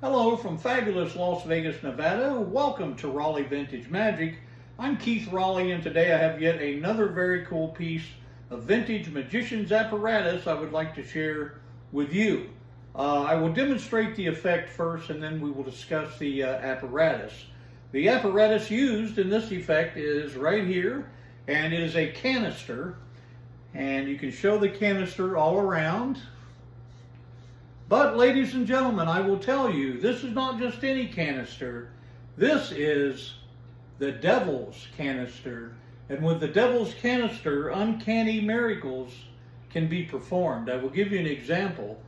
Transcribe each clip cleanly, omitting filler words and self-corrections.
Hello from fabulous Las Vegas, Nevada. Welcome to Raleigh Vintage Magic. I'm Keith Raleigh, and today I have yet another very cool piece of vintage magician's apparatus I would like to share with you. I will demonstrate the effect first, and then we will discuss the apparatus. The apparatus used in this effect is right here, and it is a canister, and you can show the canister all around. But ladies and gentlemen, I will tell you, this is not just any canister. This is the devil's canister. And with the devil's canister, uncanny miracles can be performed. I will give you an example.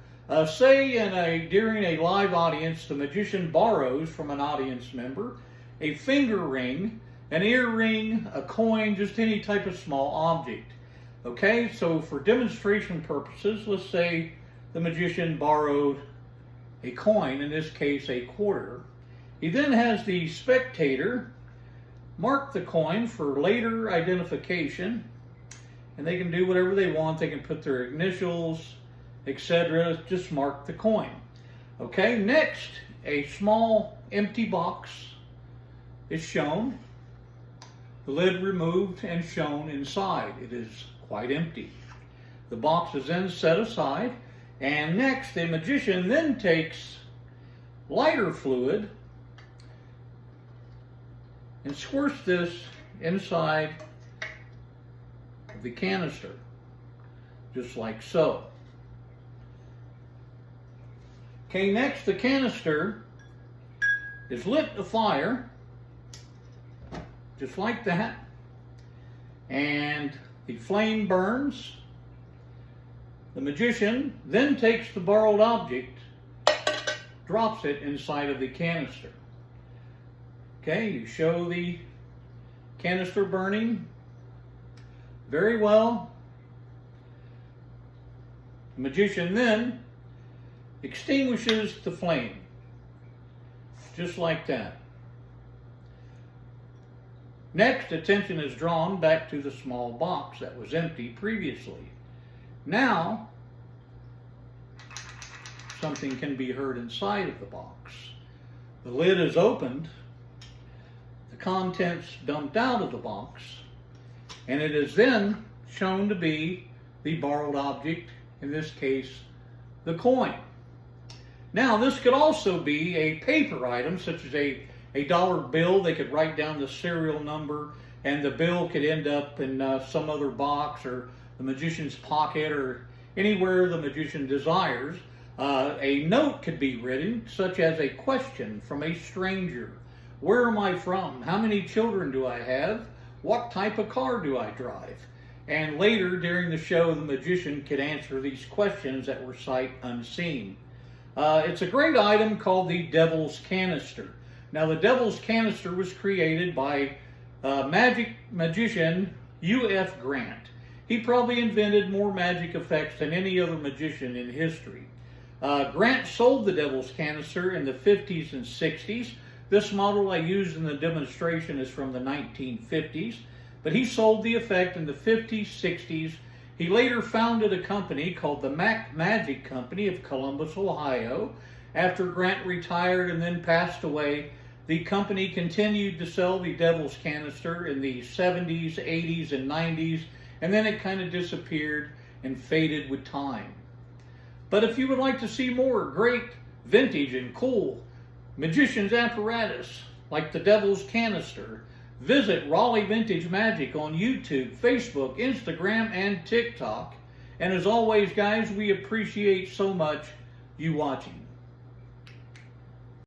Say during a live audience, the magician borrows from an audience member a finger ring, an earring, a coin, just any type of small object. Okay, so for demonstration purposes, let's say the magician borrowed a coin, in this case a quarter. He then has the spectator mark the coin for later identification, and they can do whatever they want. They can put their initials, etc. Just mark the coin. Okay, next, a small empty box is shown, the lid removed and shown inside. It is quite empty. The box is then set aside. And next, the magician then takes lighter fluid and squirts this inside of the canister, just like so. Okay, next the canister is lit afire, just like that, and the flame burns. The magician then takes the borrowed object, drops it inside of the canister. Okay, you show the canister burning very well. The magician then extinguishes the flame, just like that. Next, attention is drawn back to the small box that was empty previously. Now, something can be heard inside of the box. The lid is opened, the contents dumped out of the box, and it is then shown to be the borrowed object, in this case, the coin. Now, this could also be a paper item, such as a dollar bill. They could write down the serial number, and the bill could end up in some other box or the magician's pocket or anywhere the magician desires. A note could be written, such as a question from a stranger. Where am I from? How many children do I have? What type of car do I drive? And later during the show, the magician could answer these questions that were sight unseen. It's a great item called the Devil's Canister. Now, the Devil's Canister was created by magic magician U.F. Grant. He probably invented more magic effects than any other magician in history. Grant sold the Devil's Canister in the 50s and 60s. This model I used in the demonstration is from the 1950s, but he sold the effect in the 50s, 60s. He later founded a company called the Mac Magic Company of Columbus, Ohio. After Grant retired and then passed away, the company continued to sell the Devil's Canister in the 70s, 80s, and 90s, and then it kind of disappeared and faded with time. But if you would like to see more great vintage and cool magician's apparatus like the Devil's Canister, visit Raleigh Vintage Magic on YouTube, Facebook, Instagram, and TikTok. And as always, guys, we appreciate so much you watching.